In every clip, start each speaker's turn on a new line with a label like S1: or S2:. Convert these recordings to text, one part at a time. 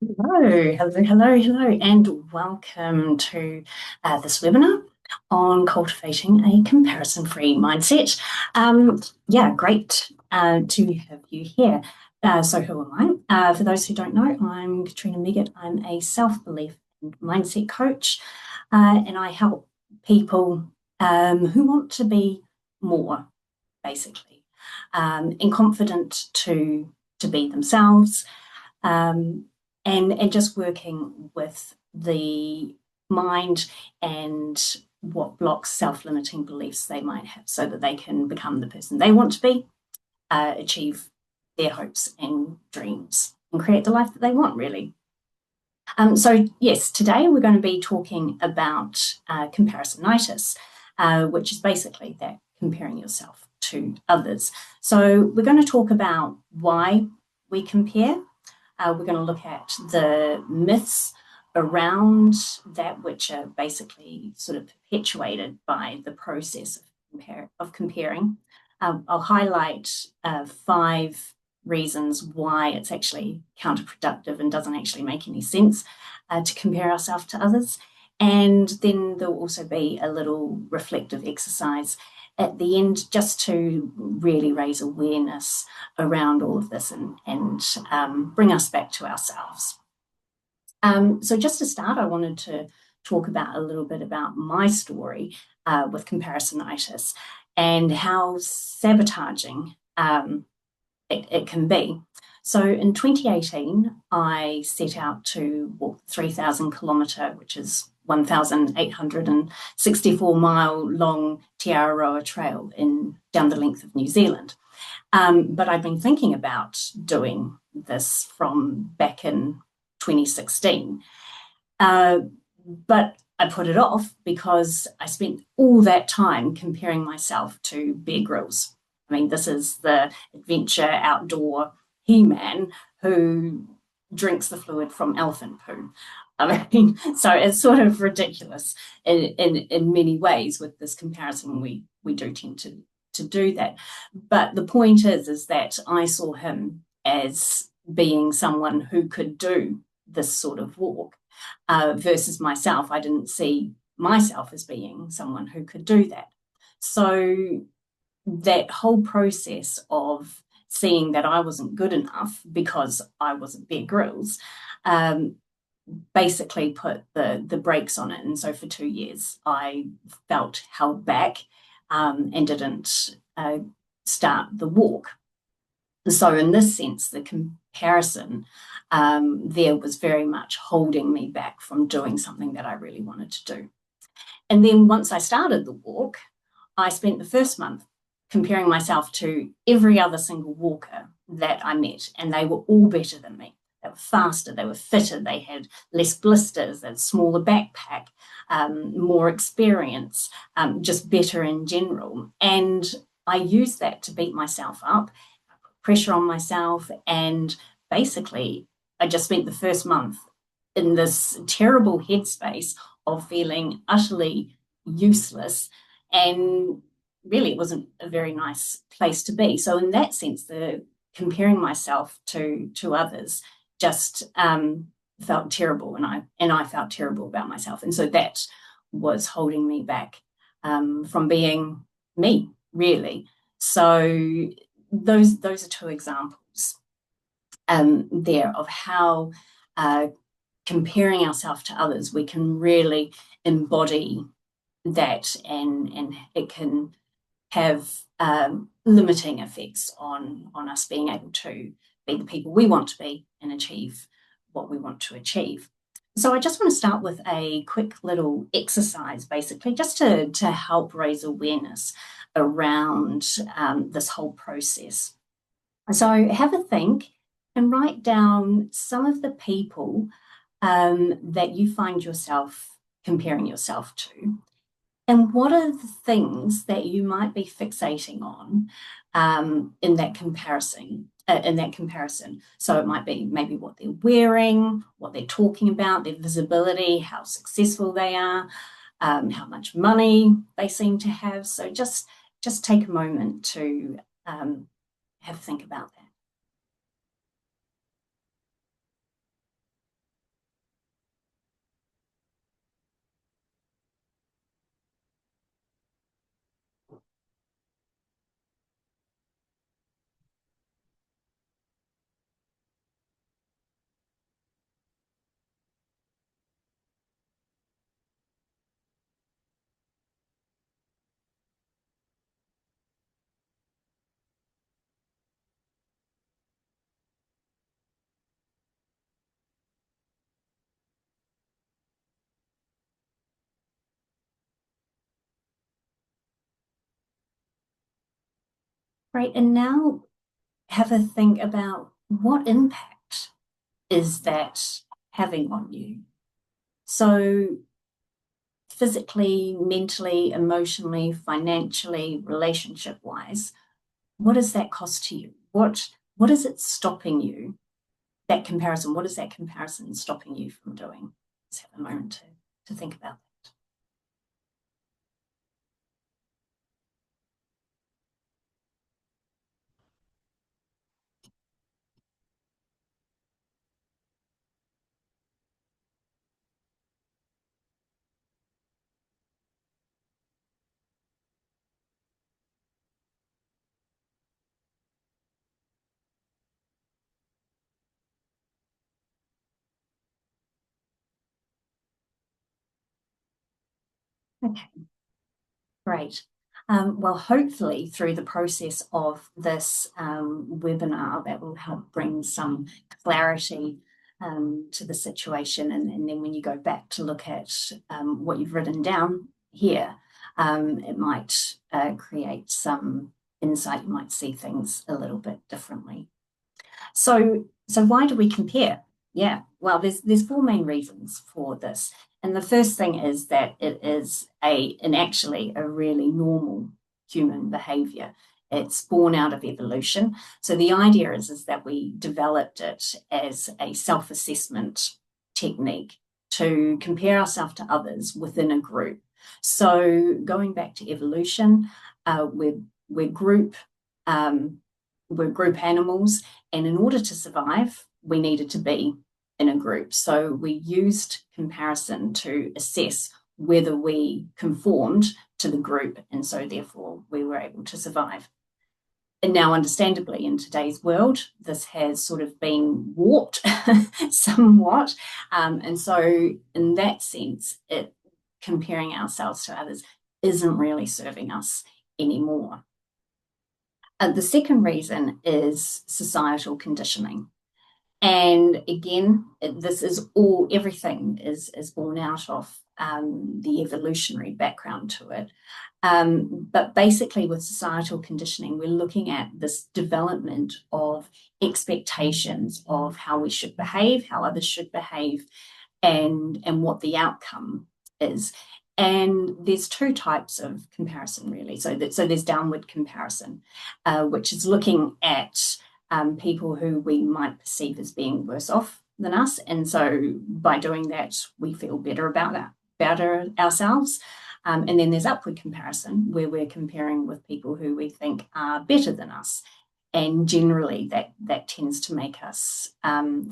S1: Hello, and welcome to this webinar on cultivating a comparison-free mindset. Yeah, great to have you here. So who am I? For those who don't know, I'm Katrina Meggett. I'm a self-belief and mindset coach, and I help people who want to be more, basically, and confident to be themselves. Um, and just working with the mind and what blocks self-limiting beliefs they might have so that they can become the person they want to be, achieve their hopes and dreams, and create the life that they want, really. So yes, today we're going to be talking about comparisonitis, which is basically that comparing yourself to others. So we're going to talk about why we compare. We're going to look at the myths around that, which are basically sort of perpetuated by the process of comparing. I'll highlight 5 reasons why it's actually counterproductive and doesn't actually make any sense to compare ourselves to others. And then there'll also be a little reflective exercise at the end just to really raise awareness around all of this and bring us back to ourselves. So just to start, I wanted to talk about a little bit about my story with comparisonitis and how sabotaging it can be. So in 2018, I set out to walk the 3,000 kilometre, which is 1,864 mile long Te Araroa Trail down the length of New Zealand. But I've been thinking about doing this from back in 2016. But I put it off because I spent all that time comparing myself to Bear Grylls. I mean, this is the adventure outdoor He-Man who drinks the fluid from elephant poo. I mean, so it's sort of ridiculous in many ways with this comparison. We do tend to do that. But the point is that I saw him as being someone who could do this sort of walk versus myself. I didn't see myself as being someone who could do that. So that whole process of seeing that I wasn't good enough because I wasn't Bear Grylls basically put the brakes on it. And so for 2 years, I felt held back and didn't start the walk. So in this sense, the comparison there was very much holding me back from doing something that I really wanted to do. And then once I started the walk, I spent the first month comparing myself to every other single walker that I met, and they were all better than me. They were faster, they were fitter, they had less blisters, they had a smaller backpack, more experience, just better in general. And I used that to beat myself up, pressure on myself, and basically I just spent the first month in this terrible headspace of feeling utterly useless, and really it wasn't a very nice place to be. So in that sense, the comparing myself to others just felt terrible, and I felt terrible about myself, and so that was holding me back from being me, really. So those are 2 examples there of how comparing ourselves to others, we can really embody that, and it can have limiting effects on us being able to be the people we want to be and achieve what we want to achieve. So I just want to start with a quick little exercise, basically, just to help raise awareness around this whole process. So have a think and write down some of the people that you find yourself comparing yourself to. And what are the things that you might be fixating on in that comparison? So it might be maybe what they're wearing, what they're talking about, their visibility, how successful they are, how much money they seem to have. So just take a moment to have a think about that. Great. And now have a think about what impact is that having on you? So physically, mentally, emotionally, financially, relationship-wise, what does that cost to you? What is it stopping you? That comparison, what is that comparison stopping you from doing? Let's have a moment to think about that. Okay, great. Well, hopefully through the process of this webinar, that will help bring some clarity to the situation. And then when you go back to look at what you've written down here, it might create some insight. You might see things a little bit differently. So why do we compare? Yeah, well, there's four main reasons for this. And the first thing is that it is actually a really normal human behavior. It's born out of evolution. So the idea is that we developed it as a self-assessment technique to compare ourselves to others within a group. So going back to evolution, we're group we're group animals, and in order to survive, we needed to be in a group. So we used comparison to assess whether we conformed to the group, and so therefore we were able to survive. And now, understandably, in today's world, this has sort of been warped somewhat. And so, in that sense, comparing ourselves to others isn't really serving us anymore. The second reason is societal conditioning. And again, everything is born out of the evolutionary background to it. But basically, with societal conditioning, we're looking at this development of expectations of how we should behave, how others should behave, and what the outcome is. And there's two types of comparison, really. So there's downward comparison, which is looking at people who we might perceive as being worse off than us. And so by doing that, we feel better about ourselves. And then there's upward comparison, where we're comparing with people who we think are better than us. And generally, that tends to make us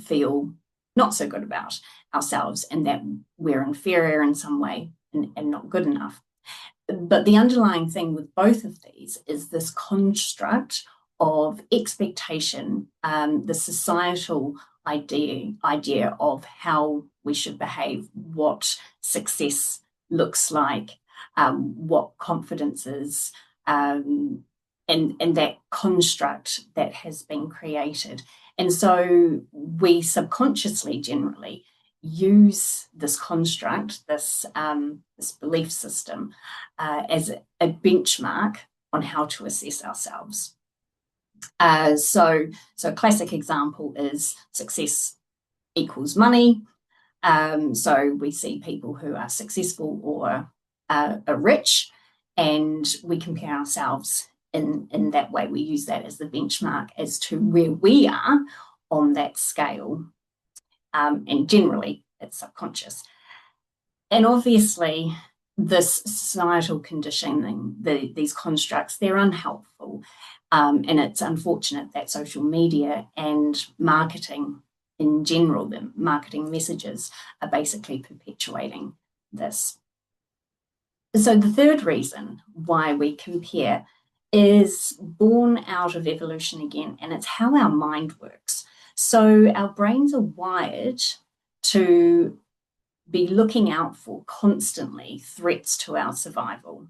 S1: feel not so good about ourselves, and that we're inferior in some way and not good enough. But the underlying thing with both of these is this construct of expectation, the societal idea of how we should behave, what success looks like, what confidence is, and that construct that has been created. And so we subconsciously generally use this construct, this belief system, as a benchmark on how to assess ourselves. So a classic example is success equals money. So we see people who are successful or are rich, and we compare ourselves in that way. We use that as the benchmark as to where we are on that scale. And generally, it's subconscious. And obviously, this societal conditioning, these constructs, they're unhelpful. And it's unfortunate that social media and marketing in general, the marketing messages, are basically perpetuating this. So the third reason why we compare is born out of evolution again, and it's how our mind works. So our brains are wired to be looking out for constantly threats to our survival,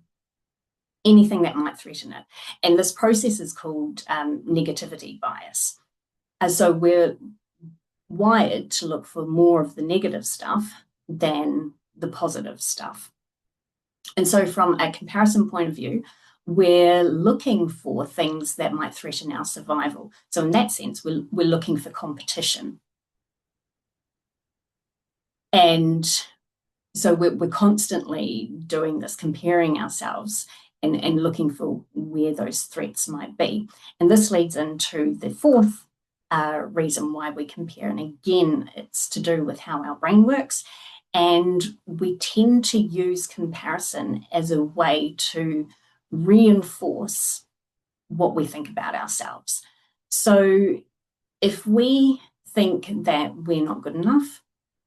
S1: anything that might threaten it. And this process is called negativity bias. So we're wired to look for more of the negative stuff than the positive stuff. And so from a comparison point of view, we're looking for things that might threaten our survival. So in that sense, we're looking for competition. And so we're constantly doing this, comparing ourselves and looking for where those threats might be. And this leads into the fourth reason why we compare. And again, it's to do with how our brain works. And we tend to use comparison as a way to reinforce what we think about ourselves. So if we think that we're not good enough,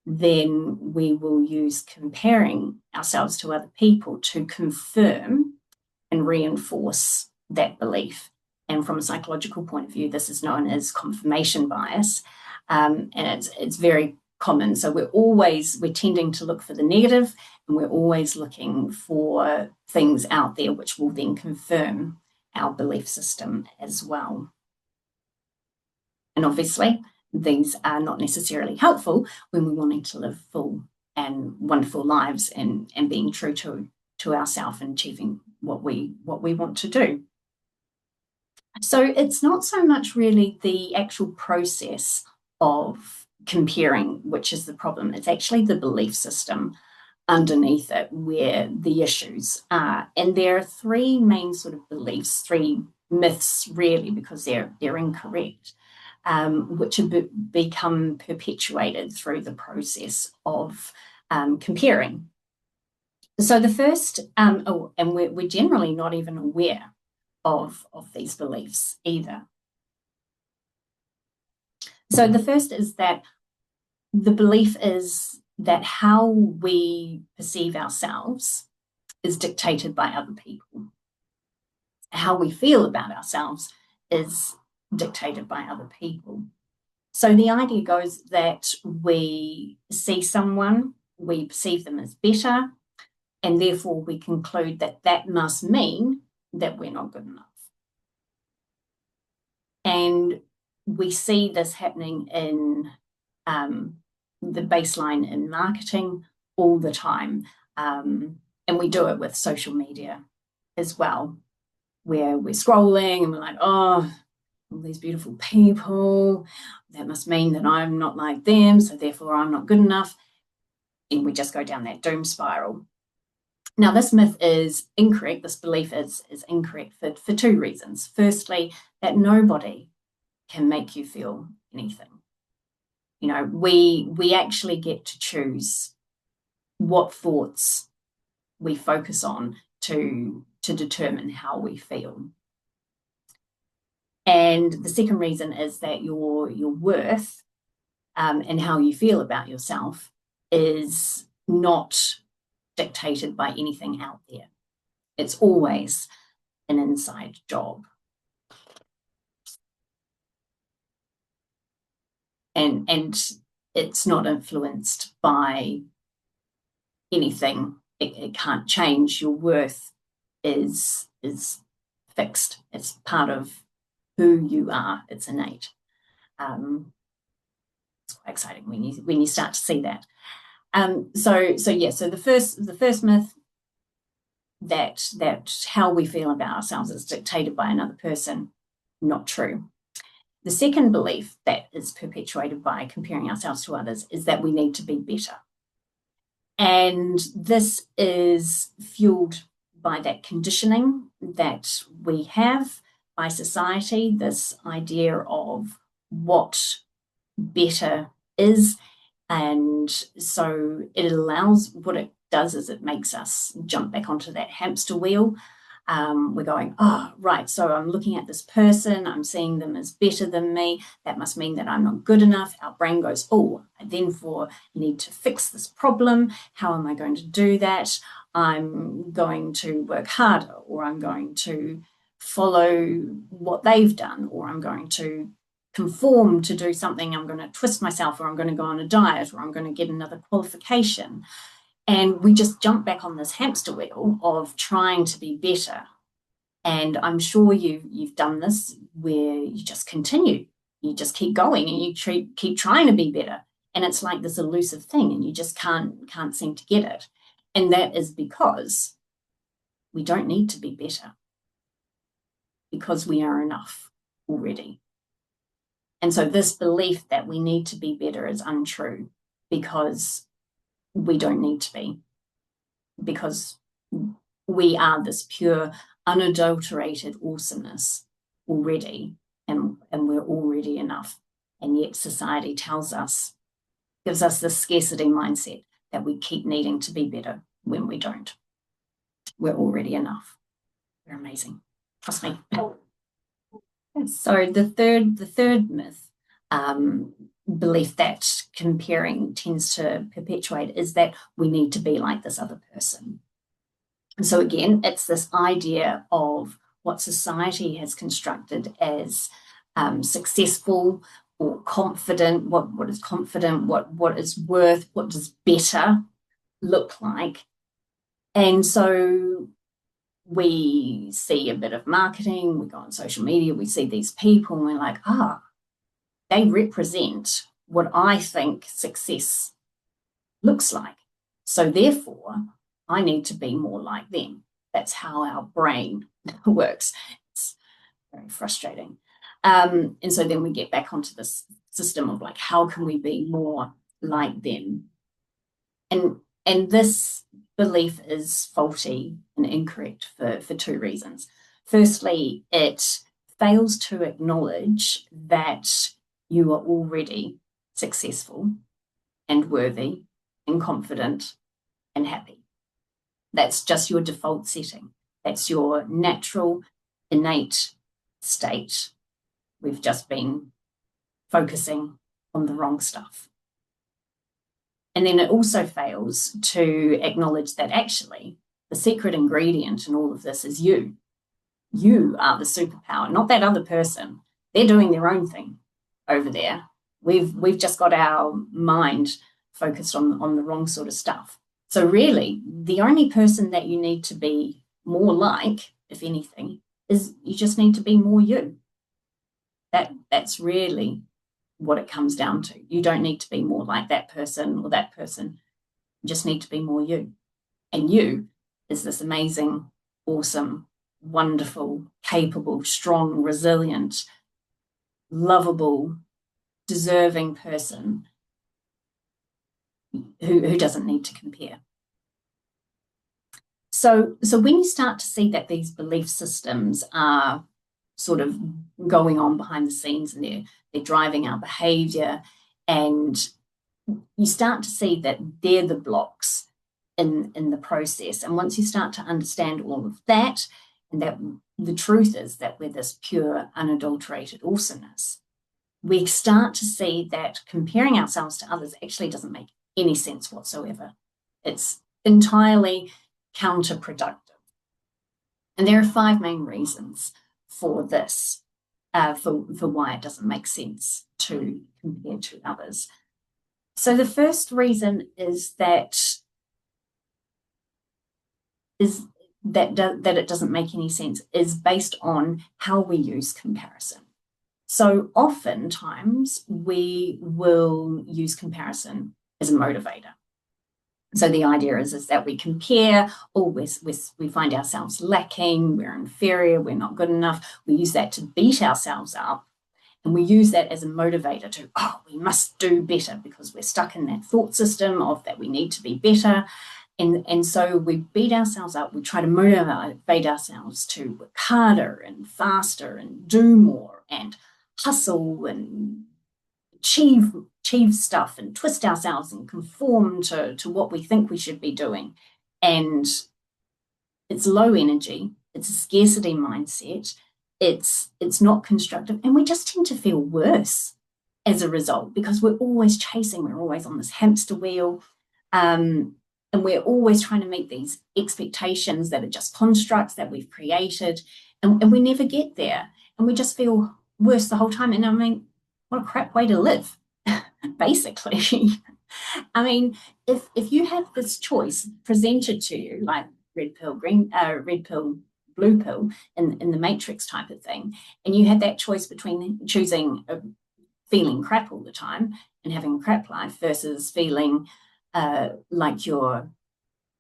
S1: then we will use comparing ourselves to other people to confirm and reinforce that belief. And from a psychological point of view, this is known as confirmation bias, and it's very common. So we're tending to look for the negative, and we're always looking for things out there which will then confirm our belief system as well. And obviously, these are not necessarily helpful when we're wanting to live full and wonderful lives and being true to ourselves and achieving what we want to do. So it's not so much really the actual process of comparing which is the problem. It's actually the belief system underneath it where the issues are. And there are three main sort of beliefs, three myths really, because they're incorrect. Which have become perpetuated through the process of comparing. So the first, and we're generally not even aware of these beliefs either. So the first is that the belief is that how we perceive ourselves is dictated by other people. How we feel about ourselves is dictated by other people. So the idea goes that we see someone, we perceive them as better, and therefore we conclude that that must mean that we're not good enough. And we see this happening in the baseline in marketing all the time. And we do it with social media as well, where we're scrolling and we're like, oh, all these beautiful people, that must mean that I'm not like them, so therefore I'm not good enough. And we just go down that doom spiral. Now, this myth is incorrect. This belief is incorrect for two reasons. Firstly, that nobody can make you feel anything. You know, we actually get to choose what thoughts we focus on to determine how we feel. And the second reason is that your worth and how you feel about yourself is not dictated by anything out there. It's always an inside job. And it's not influenced by anything. It can't change. Your worth is fixed. It's part of who you are. It's innate. It's quite exciting when you start to see that. So the first myth that how we feel about ourselves is dictated by another person, not true. The second belief that is perpetuated by comparing ourselves to others is that we need to be better. And this is fueled by that conditioning that we have by society, this idea of what better is. And so it allows, what it does is it makes us jump back onto that hamster wheel. We're going, oh, right, so I'm looking at this person, I'm seeing them as better than me. That must mean that I'm not good enough. Our brain goes, oh, I therefore need to fix this problem. How am I going to do that? I'm going to work harder, or I'm going to follow what they've done, or I'm going to conform to do something. I'm going to twist myself, or I'm going to go on a diet, or I'm going to get another qualification. And we just jump back on this hamster wheel of trying to be better. And I'm sure you've done this where you just continue. You just keep going and you keep trying to be better. And it's like this elusive thing and you just can't seem to get it. And that is because we don't need to be better. because we are enough already. And so this belief that we need to be better is untrue, because we don't need to be, because we are this pure, unadulterated awesomeness already, and we're already enough. And yet society tells us, gives us this scarcity mindset that we keep needing to be better when we don't. We're already enough. We're amazing. Trust me. So the third myth, belief that comparing tends to perpetuate, is that we need to be like this other person. And so again, it's this idea of what society has constructed as successful or confident. What is confident? What is worth? What does better look like? And so we see a bit of marketing, we go on social media, we see these people, and we're like, they represent what I think success looks like. So therefore, I need to be more like them. That's how our brain works. It's very frustrating. And so then we get back onto this system of like, how can we be more like them? And this belief is faulty and incorrect for two reasons. Firstly, it fails to acknowledge that you are already successful and worthy and confident and happy. That's just your default setting. That's your natural, innate state. We've just been focusing on the wrong stuff. And then it also fails to acknowledge that actually the secret ingredient in all of this is you. You are the superpower, not that other person. They're doing their own thing over there. We've just got our mind focused on the wrong sort of stuff. So really, the only person that you need to be more like, if anything, is you just need to be more you. That's really what it comes down to. You don't need to be more like that person or that person. You just need to be more you. And you is this amazing, awesome, wonderful, capable, strong, resilient, lovable, deserving person who doesn't need to compare. So when you start to see that these belief systems are sort of going on behind the scenes and they're driving our behavior, and you start to see that they're the blocks in the process. And once you start to understand all of that, and that the truth is that we're this pure, unadulterated awesomeness, we start to see that comparing ourselves to others actually doesn't make any sense whatsoever. It's entirely counterproductive. And there are 5 main reasons for this, for why it doesn't make sense to compare to others. So the first reason is that it doesn't make any sense is based on how we use comparison. So oftentimes we will use comparison as a motivator. So the idea is that we compare, we find ourselves lacking, we're inferior, we're not good enough. We use that to beat ourselves up, and we use that as a motivator to, we must do better, because we're stuck in that thought system of that we need to be better. And so we beat ourselves up, we try to motivate ourselves to work harder and faster and do more and hustle and achieve stuff and twist ourselves and conform to what we think we should be doing. And it's low energy, it's a scarcity mindset, it's not constructive, and we just tend to feel worse as a result, because we're always chasing, we're always on this hamster wheel, and we're always trying to meet these expectations that are just constructs that we've created, and we never get there, and we just feel worse the whole time. And I mean, what a crap way to live, basically. I mean, if you have this choice presented to you, like red pill, red pill, blue pill in the Matrix type of thing, and you had that choice between choosing feeling crap all the time and having a crap life versus feeling like you're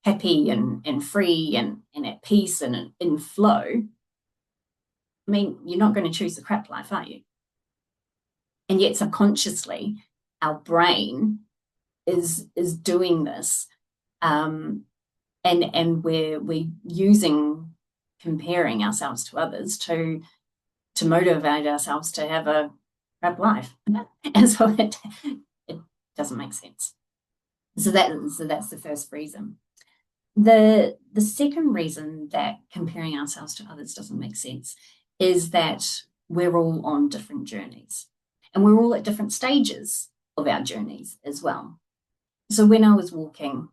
S1: happy and free and at peace and in flow, I mean, you're not going to choose the crap life, are you? And yet subconsciously, our brain is doing this, and we're using comparing ourselves to others to motivate ourselves to have a crap life. And so it doesn't make sense. So that's the first reason. The second reason that comparing ourselves to others doesn't make sense is that we're all on different journeys, and we're all at different stages of our journeys as well. So when I was walking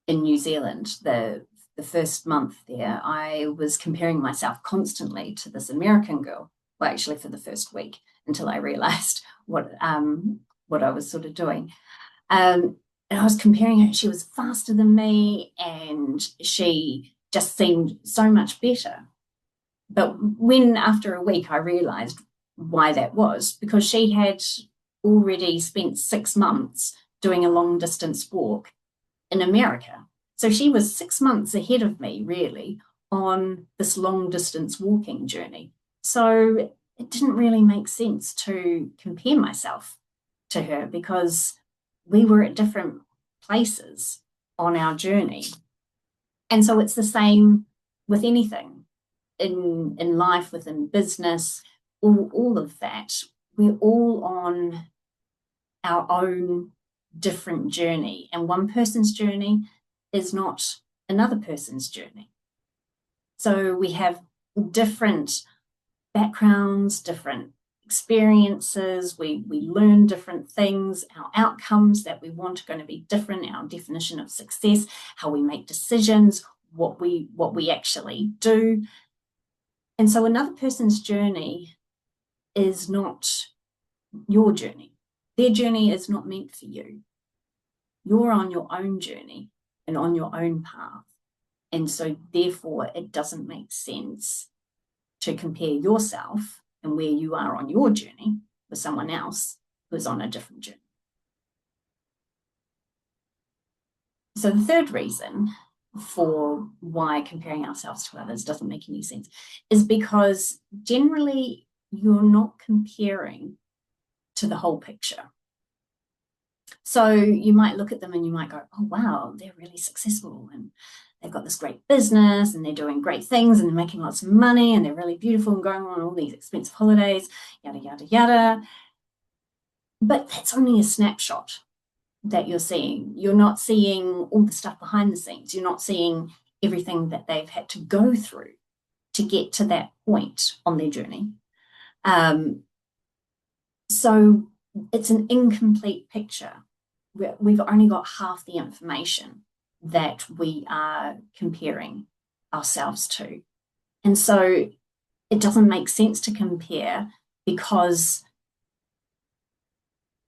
S1: in New Zealand, the first month there, I was comparing myself constantly to this American girl. Well, actually, for the first week, until I realized what I was sort of doing. And I was comparing her. She was faster than me, and she just seemed so much better. But when, after a week, I realized why that was, because she had already spent 6 months doing a long distance walk in America. So she was 6 months ahead of me, really, on this long distance walking journey. So it didn't really make sense to compare myself to her, because we were at different places on our journey. And so it's the same with anything in life, within business, all of that. We're all on our own different journey, and one person's journey is not another person's journey. So we have different backgrounds, different experiences, we learn different things, our outcomes that we want are going to be different, our definition of success, how we make decisions, what we actually do. And so another person's journey is not your journey. Their journey is not meant for you. You're on your own journey and on your own path. And so therefore it doesn't make sense to compare yourself and where you are on your journey with someone else who's on a different journey. So the third reason for why comparing ourselves to others doesn't make any sense is because generally you're not comparing to the whole picture. So you might look at them and you might go, oh, wow, they're really successful and they've got this great business and they're doing great things and they're making lots of money and they're really beautiful and going on all these expensive holidays, yada, yada, yada. But that's only a snapshot that you're seeing. You're not seeing all the stuff behind the scenes. You're not seeing everything that they've had to go through to get to that point on their journey. So it's an incomplete picture. We've only got half the information that we are comparing ourselves to. And so it doesn't make sense to compare, because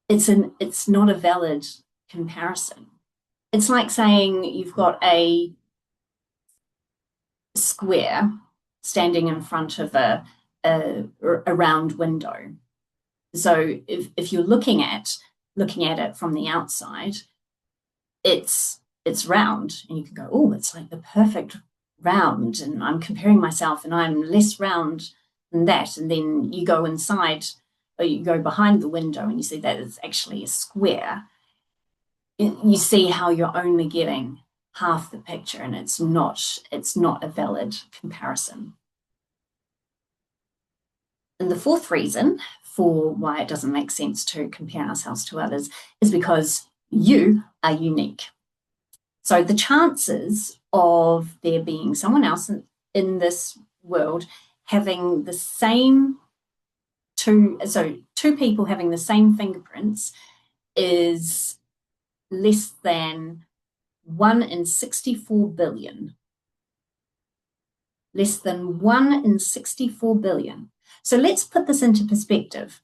S1: it's not a valid comparison. It's like saying you've got a square standing in front of a round window. So if you're looking at it from the outside, it's round, and you can go, oh, it's like the perfect round, and I'm comparing myself and I'm less round than that. And then you go inside, or you go behind the window and you see that it's actually a square. You see how you're only getting half the picture, and it's not a valid comparison. And the fourth reason for why it doesn't make sense to compare ourselves to others is because you are unique. So the chances of there being someone else in this world having the same two people having the same fingerprints is less than 1 in 64 billion. Less than 1 in 64 billion. So let's put this into perspective.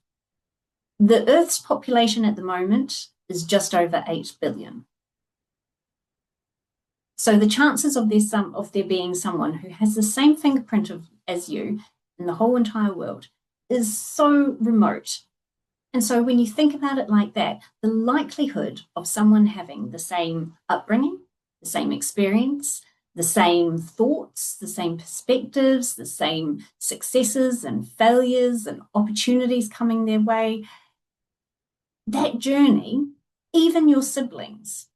S1: The Earth's population at the moment is just over 8 billion. So the chances of there being someone who has the same fingerprint as you in the whole entire world is so remote. And so when you think about it like that, the likelihood of someone having the same upbringing, the same experience, the same thoughts, the same perspectives, the same successes and failures and opportunities coming their way. That journey, even your siblings,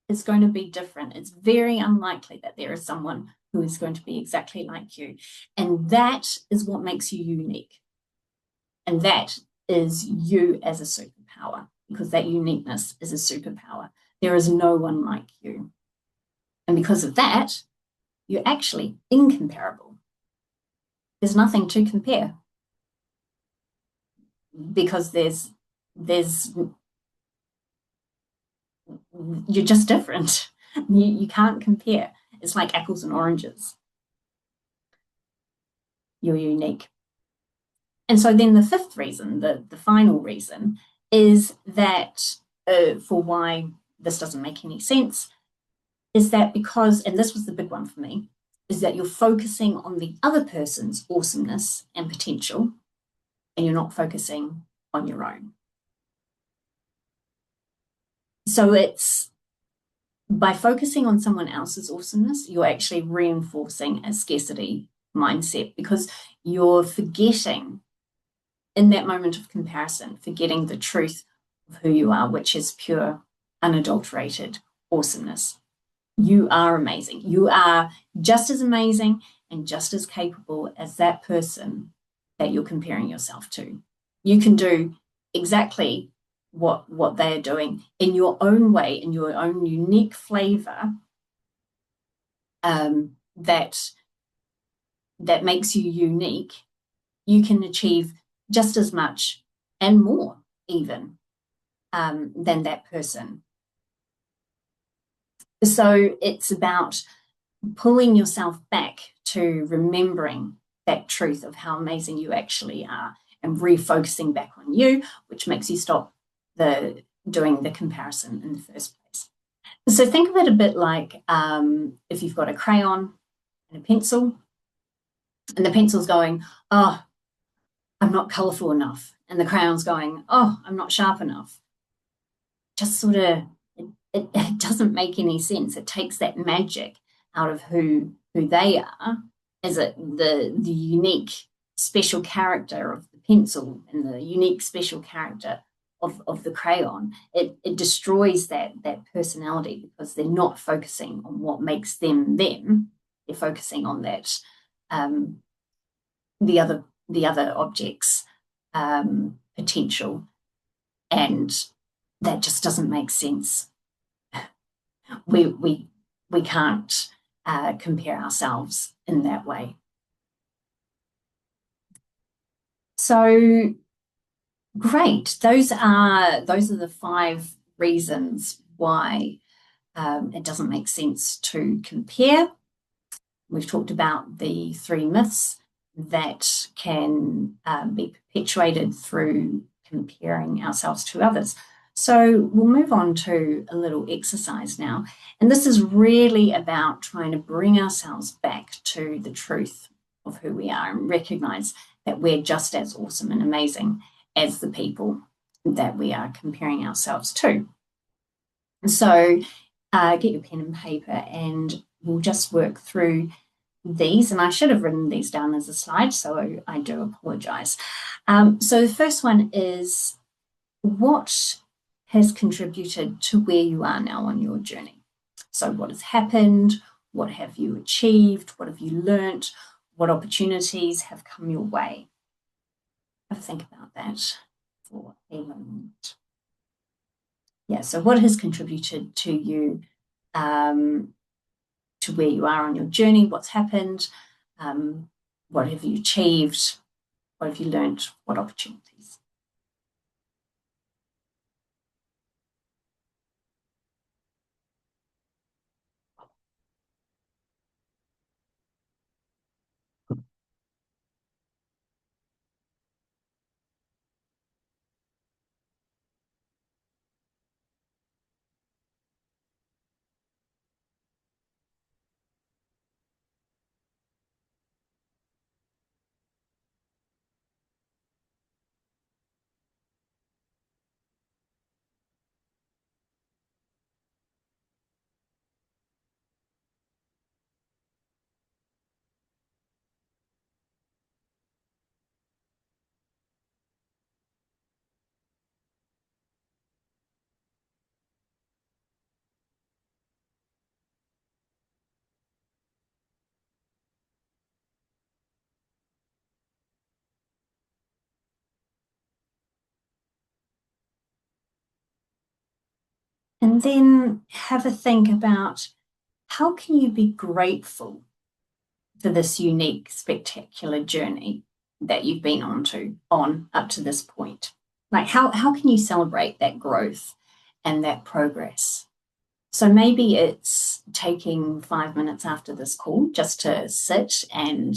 S1: is going to be different. It's very unlikely that there is someone who is going to be exactly like you. And that is what makes you unique. And that is you as a superpower, because that uniqueness is a superpower. There is no one like you. And because of that, you're actually incomparable. There's nothing to compare, because you're just different. You can't compare. It's like apples and oranges. You're unique. And so then the fifth reason, the final reason, is that for why this doesn't make any sense, is that because, and this was the big one for me, is that you're focusing on the other person's awesomeness and potential, and you're not focusing on your own. So it's by focusing on someone else's awesomeness, you're actually reinforcing a scarcity mindset, because you're forgetting in that moment of comparison, forgetting the truth of who you are, which is pure, unadulterated awesomeness. You are amazing. You are just as amazing and just as capable as that person that you're comparing yourself to. You can do exactly what they're doing in your own way, in your own unique flavor, that makes you unique. You can achieve just as much and more even than that person. So it's about pulling yourself back to remembering that truth of how amazing you actually are, and refocusing back on you, which makes you stop doing the comparison in the first place. So think of it a bit like if you've got a crayon and a pencil, and the pencil's going, oh, I'm not colourful enough. And the crayon's going, oh, I'm not sharp enough. Just sort of, it doesn't make any sense. It takes that magic out of who they are, as the unique special character of the pencil and the unique special character of the crayon. It destroys that personality, because they're not focusing on what makes them them. They're focusing on that the other objects potential, and that just doesn't make sense. We can't compare ourselves in that way. So great. Those are the 5 reasons why it doesn't make sense to compare. We've talked about the 3 myths that can be perpetuated through comparing ourselves to others. So we'll move on to a little exercise now. And this is really about trying to bring ourselves back to the truth of who we are, and recognize that we're just as awesome and amazing as the people that we are comparing ourselves to. So get your pen and paper, and we'll just work through these. And I should have written these down as a slide, so I do apologize. So the first one is, what has contributed to where you are now on your journey? So what has happened? What have you achieved? What have you learnt? What opportunities have come your way? Have a think about that for a moment. Yeah, so what has contributed to you, to where you are on your journey? What's happened? What have you achieved? What have you learnt? What opportunities? And then have a think about how can you be grateful for this unique, spectacular journey that you've been on up to this point? Like how can you celebrate that growth and that progress? So maybe it's taking 5 minutes after this call just to sit and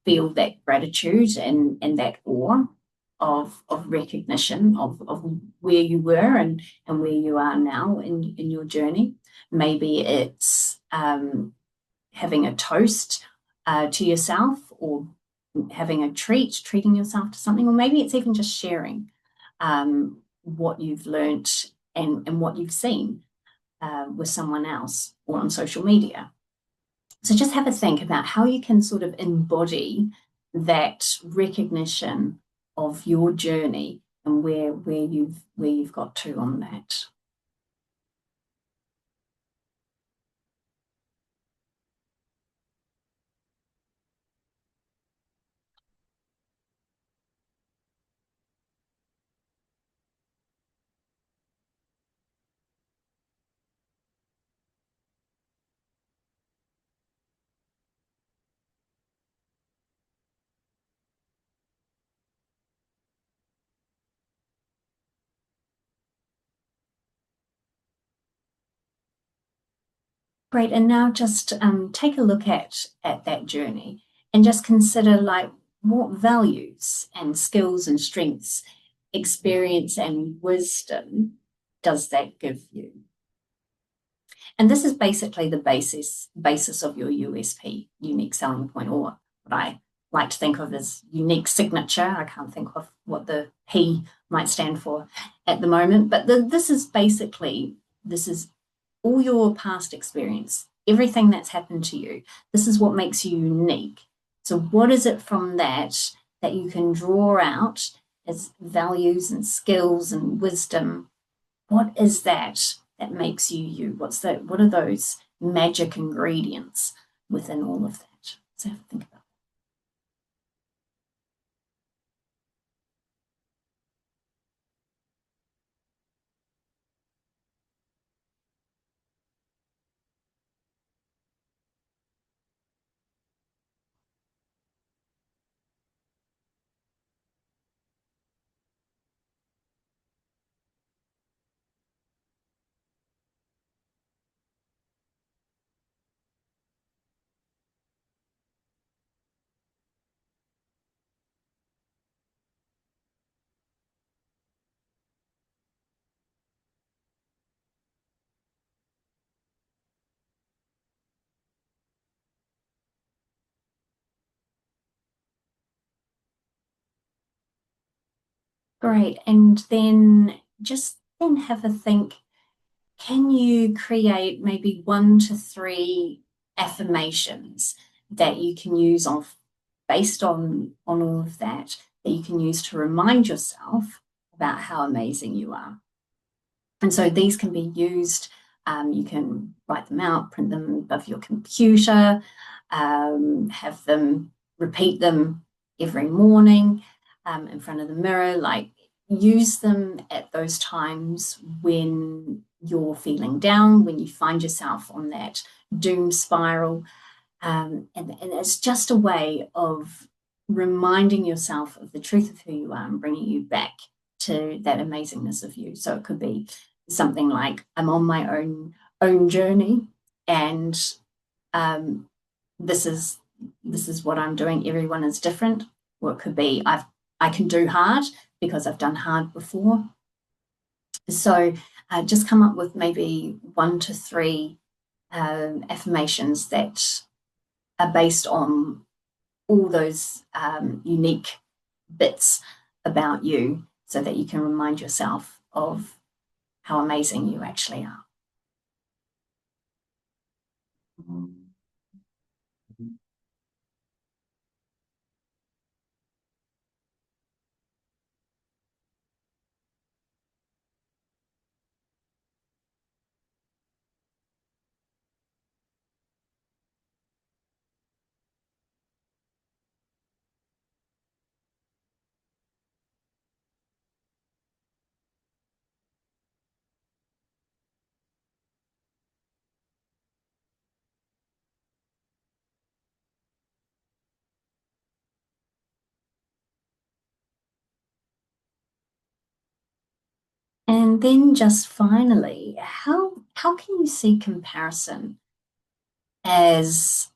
S1: feel that gratitude and that awe of recognition of where you were and where you are now in your journey. Maybe it's having a toast to yourself, or having a treating yourself to something, or maybe it's even just sharing what you've learnt and what you've seen with someone else or on social media. So just have a think about how you can sort of embody that recognition of your journey and where you've got to on that. Great. And now just take a look at that journey and just consider, like, what values and skills and strengths, experience and wisdom does that give you? And this is basically the basis of your USP, unique selling point, or what I like to think of as unique signature. I can't think of what the P might stand for at the moment, but this is all your past experience, everything that's happened to you. This is what makes you unique. So what is it from that you can draw out as values and skills and wisdom? What is that makes you you? What are those magic ingredients within all of that? So have to think about. Great. And then just then have a think, can you create maybe 1 to 3 affirmations that you can use based on all of that you can use to remind yourself about how amazing you are? And so these can be used, you can write them out, print them above your computer, have them repeat them every morning in front of the mirror. Like, use them at those times when you're feeling down, when you find yourself on that doom spiral. And it's just a way of reminding yourself of the truth of who you are and bringing you back to that amazingness of you. So it could be something like, I'm on my own journey, and um, this is what I'm doing. Everyone is different. Or it could be, I can do hard because I've done hard before. So just come up with maybe 1 to 3 affirmations that are based on all those unique bits about you, so that you can remind yourself of how amazing you actually are. And then just finally, how can you see comparison as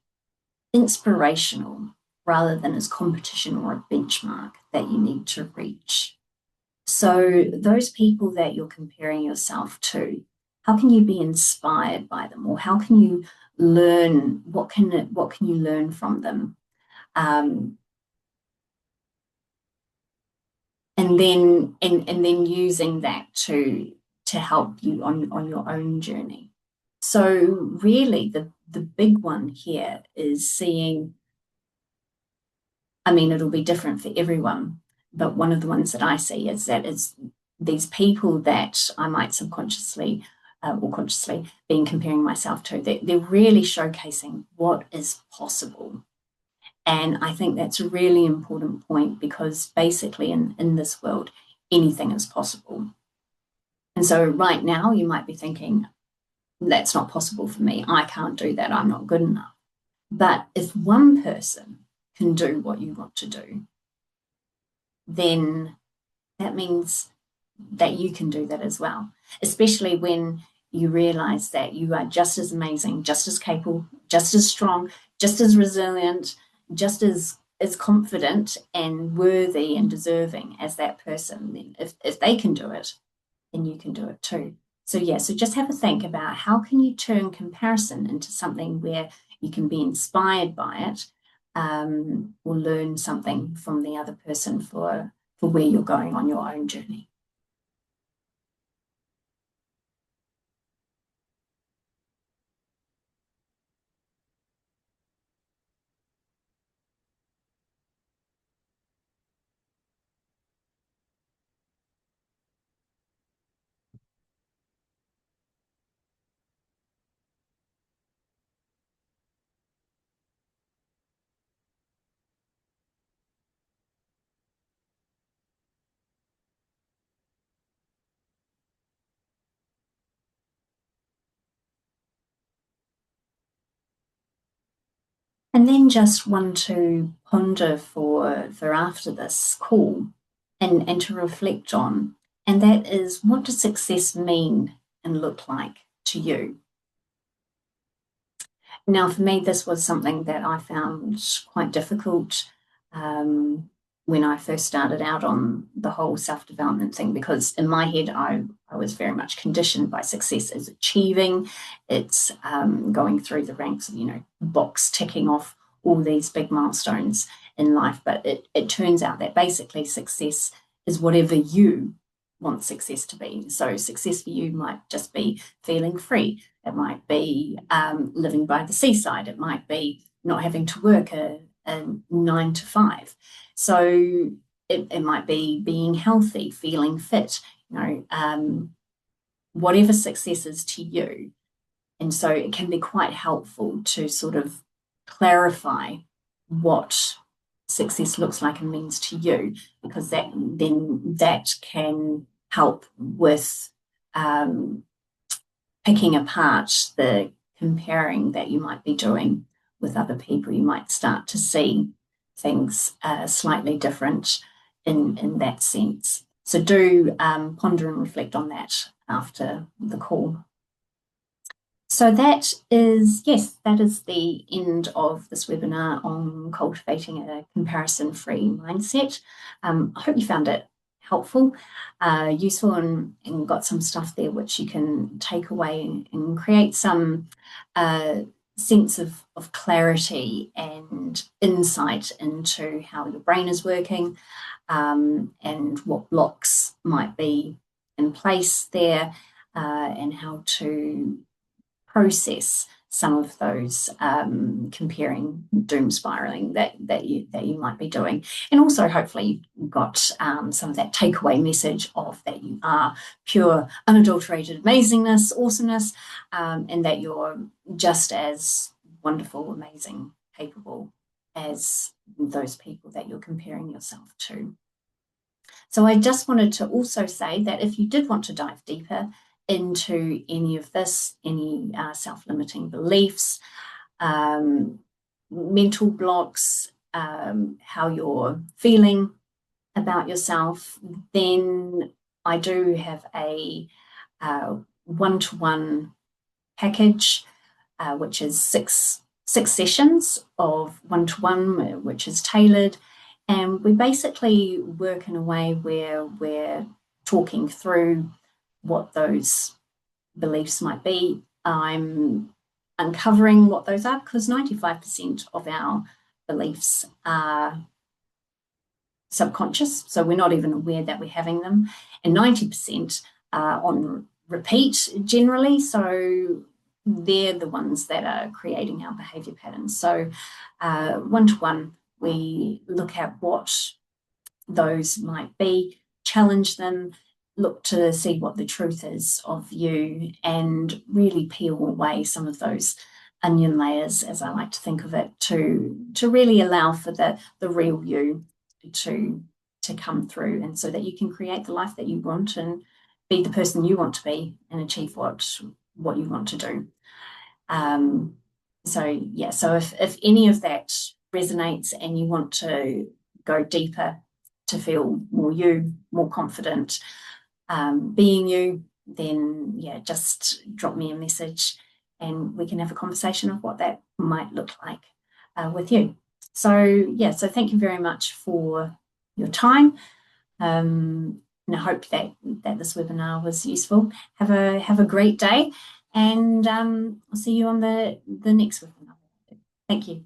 S1: inspirational rather than as competition or a benchmark that you need to reach? So those people that you're comparing yourself to, how can you be inspired by them, or how can you learn? What can you learn from them? Um, and then using that to help you on your own journey. So really the big one here is seeing, I mean, it'll be different for everyone, but one of the ones that I see is that is these people that I might subconsciously or consciously been comparing myself to, they're really showcasing what is possible. And I think that's a really important point, because basically in this world, anything is possible. And so right now you might be thinking, that's not possible for me. I can't do that. I'm not good enough. But if one person can do what you want to do, then that means that you can do that as well, especially when you realize that you are just as amazing, just as capable, just as strong, just as resilient, just as confident and worthy and deserving as that person. Then if they can do it, then you can do it too. So yeah, so just have a think about how can you turn comparison into something where you can be inspired by it, or learn something from the other person for where you're going on your own journey. And then just one to ponder for after this call, and to reflect on, and that is, what does success mean and look like to you? Now, for me, this was something that I found quite difficult when I first started out on the whole self development thing, because in my head, I was very much conditioned by success as achieving. It's going through the ranks of, box ticking off all these big milestones in life. But it turns out that basically success is whatever you want success to be. So success for you might just be feeling free. It might be living by the seaside. It might be not having to work a 9 to 5. So it might be being healthy, feeling fit, whatever success is to you. And so it can be quite helpful to sort of clarify what success looks like and means to you, because that can help with picking apart the comparing that you might be doing with other people. You might start to see things slightly different in that sense. So do ponder and reflect on that after the call. So that is, yes, that is the end of this webinar on cultivating a comparison-free mindset. I hope you found it helpful, useful, and got some stuff there which you can take away and create some sense of clarity and insight into how your brain is working, and what blocks might be in place there, and how to process some of those comparing, doom spiraling that you might be doing. And also hopefully you've got some of that takeaway message of that you are pure, unadulterated amazingness, awesomeness, and that you're just as wonderful, amazing, capable as those people that you're comparing yourself to. So I just wanted to also say that if you did want to dive deeper into any of this, any self-limiting beliefs, mental blocks, how you're feeling about yourself, then I do have a one-to-one package, which is six sessions of one-to-one, which is tailored. And we basically work in a way where we're talking through what those beliefs might be. I'm uncovering what those are, because 95% of our beliefs are subconscious, so we're not even aware that we're having them, and 90% are on repeat generally, so they're the ones that are creating our behaviour patterns. So one-to-one, we look at what those might be, challenge them, look to see what the truth is of you, and really peel away some of those onion layers, as I like to think of it, to really allow for the real you to come through, and so that you can create the life that you want and be the person you want to be and achieve what you want to do. So yeah, so if any of that resonates and you want to go deeper to feel more you, more confident, being you, then yeah, just drop me a message and we can have a conversation of what that might look like with you. So yeah, so thank you very much for your time. And I hope that this webinar was useful. Have a great day, and I'll see you on the next webinar. Thank you.